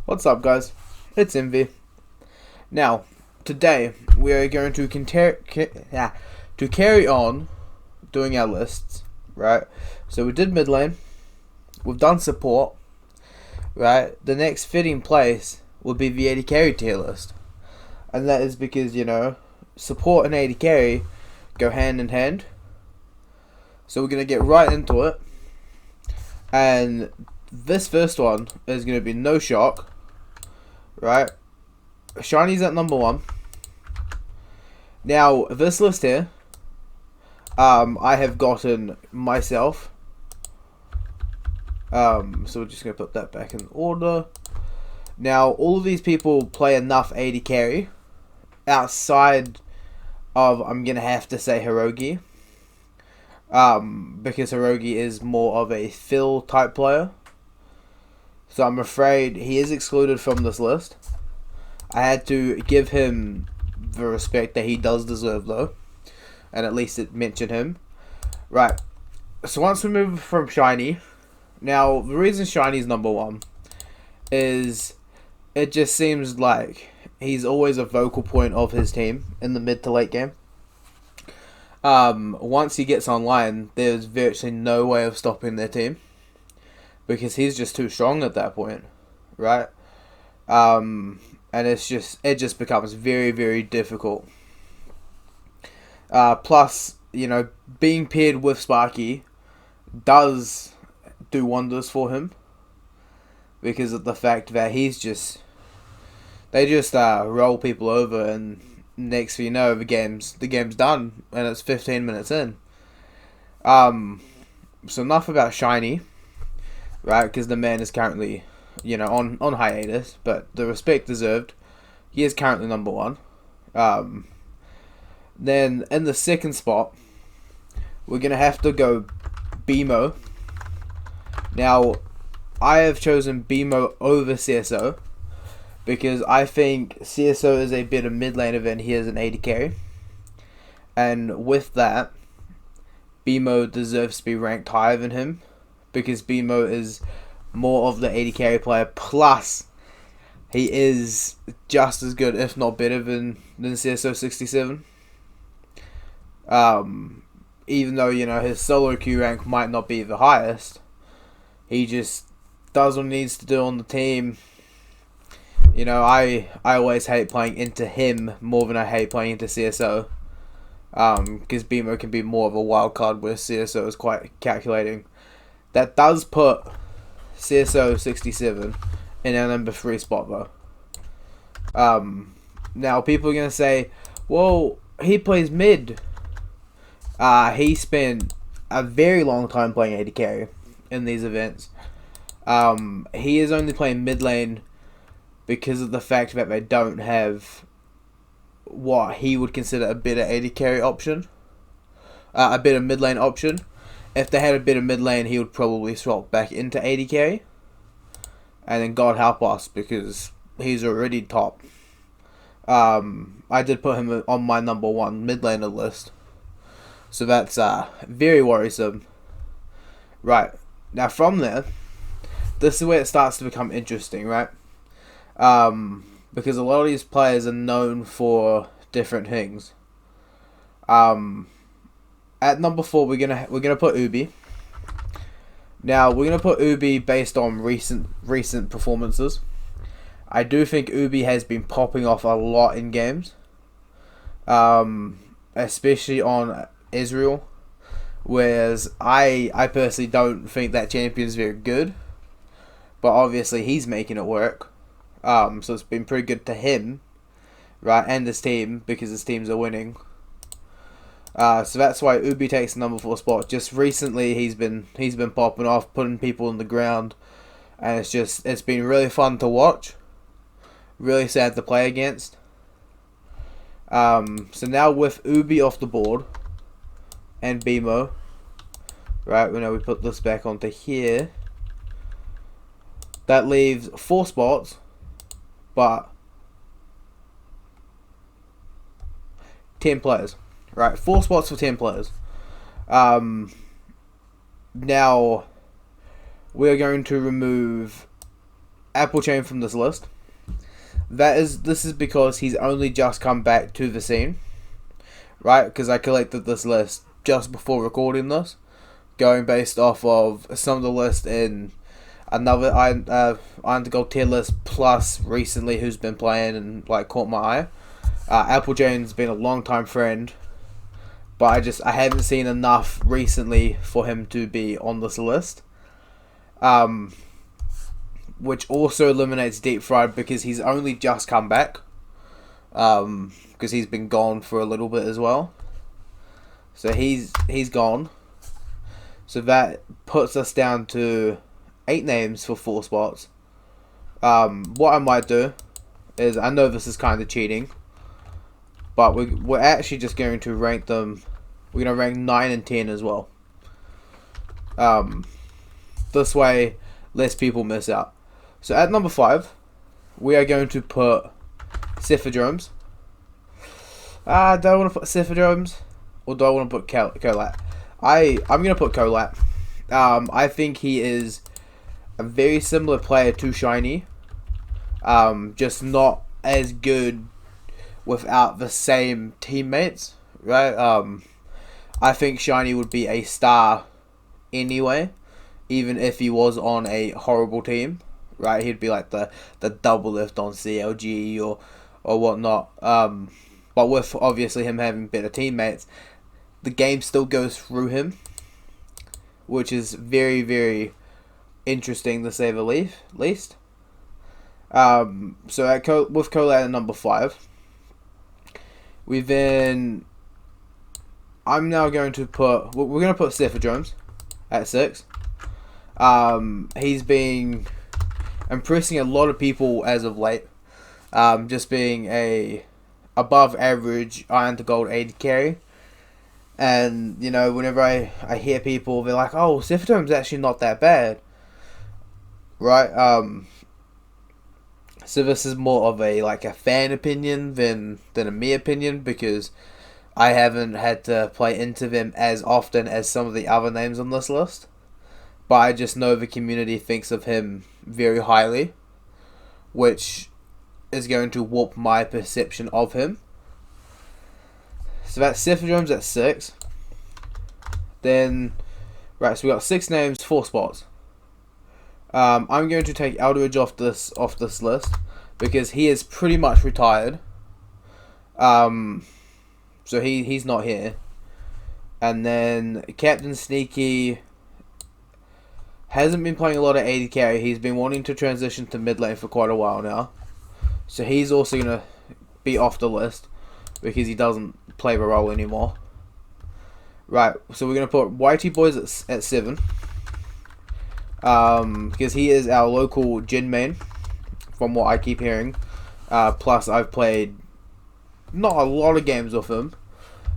What's up, guys? It's Envy. Now, today we are going to carry on doing our lists, right? So we did mid lane, we've done support, right? The next fitting place will be the AD carry tier list, and that is because support and AD carry go hand in hand. So we're gonna get right into it, and this first one is gonna be no shock. Right, Shiny's at number 1. Now, this list here, I have gotten myself. So we're just going to put that back in order. Now, all of these people play enough AD carry outside of, I'm going to have to say, Hirogi. Because Hirogi is more of a fill type player. So I'm afraid he is excluded from this list. I had to give him the respect that he does deserve, though, and at least it mentioned him. Right. So once we move from Shiny, now the reason Shiny's number 1 is it just seems like he's always a vocal point of his team in the mid to late game. Once he gets online, there's virtually no way of stopping their team, because he's just too strong at that point, right? And it just becomes very, very difficult. Plus, being paired with Sparky does do wonders for him, because of the fact that they just roll people over, and next thing you know, the game's done, and it's 15 minutes in. So enough about Shiny. Right, because the man is currently, on hiatus, but the respect deserved. He is currently number 1. Then in the second spot, we're gonna have to go BMO. Now, I have chosen BMO over CSO because I think CSO is a better mid laner than he is an AD carry, and with that, BMO deserves to be ranked higher than him, because BMO is more of the AD carry player, plus he is just as good, if not better, than CSO 67. Even though, his solo Q rank might not be the highest, he just does what he needs to do on the team. I always hate playing into him more than I hate playing into CSO. Because BMO can be more of a wild card, where CSO is quite calculating. That does put CSO 67 in our number 3 spot, though. Now, people are going to say, well, he plays mid. He spent a very long time playing AD carry in these events. He is only playing mid lane because of the fact that they don't have what he would consider a better AD carry option. A better mid lane option. If they had a bit of mid lane, he would probably swap back into AD carry. And then God help us, because he's already top. I did put him on my number 1 mid laner list. So that's very worrisome. Right. Now from there, this is where it starts to become interesting, right? Because a lot of these players are known for different things. At number 4, we're gonna put Ubi. Now we're gonna put Ubi based on recent performances. I do think Ubi has been popping off a lot in games, especially on Israel. Whereas I personally don't think that champion is very good, but obviously he's making it work. So it's been pretty good to him, right, and his team, because his teams are winning. So that's why Ubi takes the number 4 spot. Just recently, he's been popping off, putting people in the ground, and it's been really fun to watch. Really sad to play against. So now with Ubi off the board and BMO, right? We put this back onto here. That leaves 4 spots, but 10 players. Right, 4 spots for 10 players. Now, we're going to remove Applechain from this list. This is because he's only just come back to the scene, right? Because I collected this list just before recording this, going based off of some of the list in another Iron to Gold tier list plus recently who's been playing and like caught my eye. Applechain's been a long time friend, but I haven't seen enough recently for him to be on this list. Which also eliminates Deep Fried because he's only just come back. Because he's been gone for a little bit as well. So he's gone. So that puts us down to 8 names for 4 spots. What I might do is, I know this is kind of cheating, but we're actually just going to rank them. We're going to rank 9 and 10 as well. This way, less people miss out. So at number 5, we are going to put Cephadromes. Do I want to put Cephadromes? Or do I want to put Colat? I'm going to put Colat. I think he is a very similar player to Shiny. Just not as good without the same teammates, right? I think Shiny would be a star anyway, even if he was on a horrible team, right? He'd be like the double lift on CLG or whatnot. But with obviously him having better teammates, the game still goes through him, which is very, very interesting to say the least. So with Colat at number 5, I'm now going to put, we're going to put Cephadromes at 6. He's been impressing a lot of people as of late. Just being a above average Iron to Gold AD carry. And, you know, whenever I hear people, they're like, oh, Cephadrome's actually not that bad. Right? So this is more of a fan opinion than a me opinion, because I haven't had to play into them as often as some of the other names on this list. But I just know the community thinks of him very highly, which is going to warp my perception of him. So that's Cephadromes at 6. Then, right, so we got 6 names, 4 spots. I'm going to take Eldridge off this list because he is pretty much retired. So he's not here. And then Captain Sneaky hasn't been playing a lot of AD carry. He's been wanting to transition to mid lane for quite a while now. So he's also going to be off the list because he doesn't play the role anymore. Right, so we're going to put YT Boys at 7. Because he is our local Jin main, from what I keep hearing. Plus, I've played not a lot of games with him,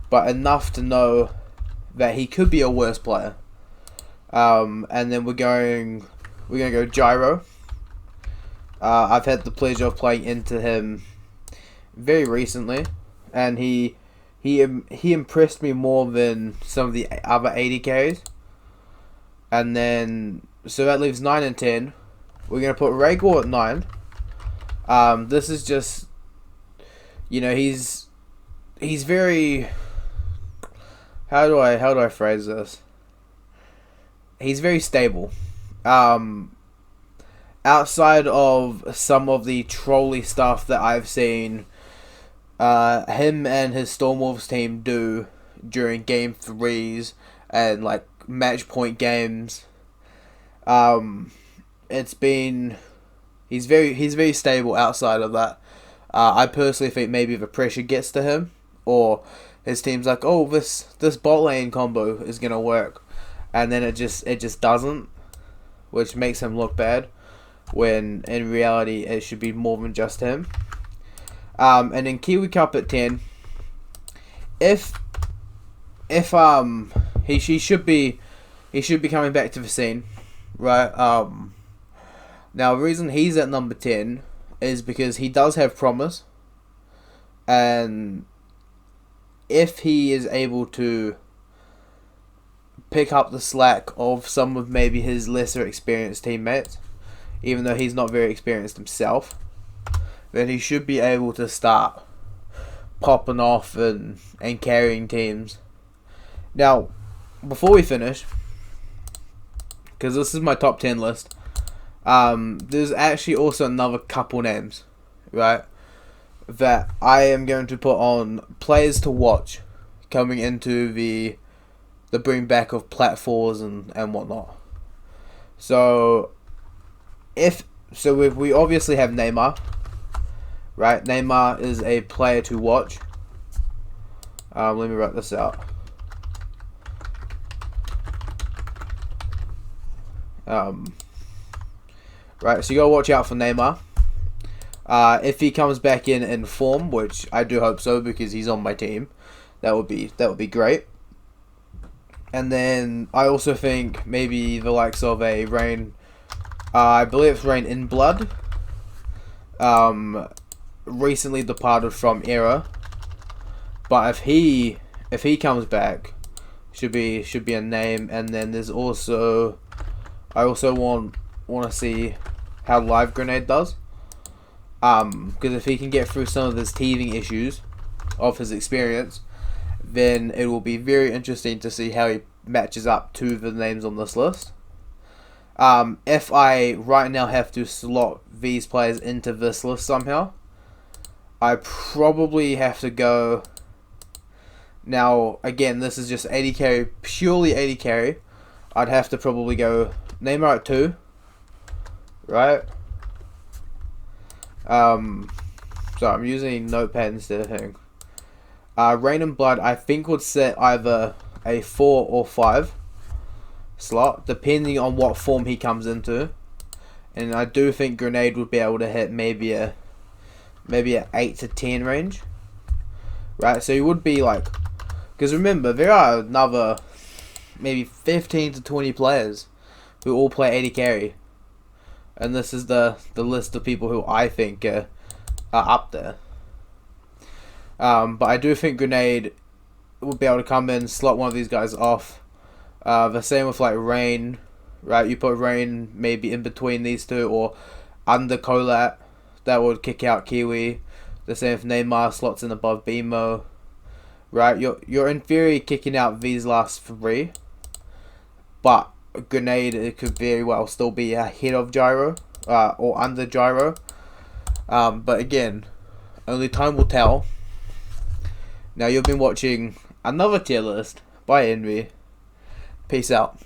but enough to know that he could be a worse player. And then we're going to go Gyro. I've had the pleasure of playing into him very recently, and he impressed me more than some of the other AD carries. And then, so that leaves 9 and 10. We're going to put Rhaegar at 9. This is just, you know, he's very, how do I phrase this? He's very stable. Outside of some of the trolly stuff that I've seen him and his Stormwolves team do during game 3s and like match point games, he's very stable outside of that. I personally think maybe the pressure gets to him, or his team's like, oh, this bot lane combo is gonna work, and then it just doesn't, which makes him look bad, when in reality it should be more than just him. And then Kiwi Cup at 10. He should be coming back to the scene, right? Now the reason he's at number 10 is because he does have promise, and if he is able to pick up the slack of some of maybe his lesser experienced teammates, even though he's not very experienced himself, then he should be able to start popping off and carrying teams. Now, before we finish, because this is my top 10 list, there's actually also another couple names, right, that I am going to put on players to watch coming into the bring back of platforms and whatnot. So we obviously have Neymar, right? Neymar is a player to watch. Let me write this out. Right, so you gotta watch out for Neymar. If he comes back in form, which I do hope so because he's on my team, that would be great. And then I also think maybe the likes of a Rain, I believe it's Rain in Blood, recently departed from Era, but if he comes back, should be a name. And then there's also, I also want to see how Live Grenade does, because if he can get through some of his teething issues of his experience, then it will be very interesting to see how he matches up to the names on this list. If I right now have to slot these players into this list somehow, I probably have to go. Now, again, this is just AD carry, purely AD carry. I'd have to probably go Neymar at 2, right? So I'm using Notepad instead of thing. Rain and Blood, I think, would set either a 4 or 5 slot, depending on what form he comes into. And I do think Grenade would be able to hit maybe a 8 to 10 range, right? So he would be like, because remember, there are another maybe 15 to 20 players who all play AD carry, and this is the list of people who I think are up there. But I do think Grenade will be able to come in, slot one of these guys off. The same with like Rain, right? You put Rain maybe in between these two or under Colat, that would kick out Kiwi. The same if Neymar slots in above BMO, right? You're in theory kicking out these last 3, but Grenade, it could very well still be ahead of Gyro or under Gyro. But again, only time will tell. Now, you've been watching another tier list by Envy. Peace out.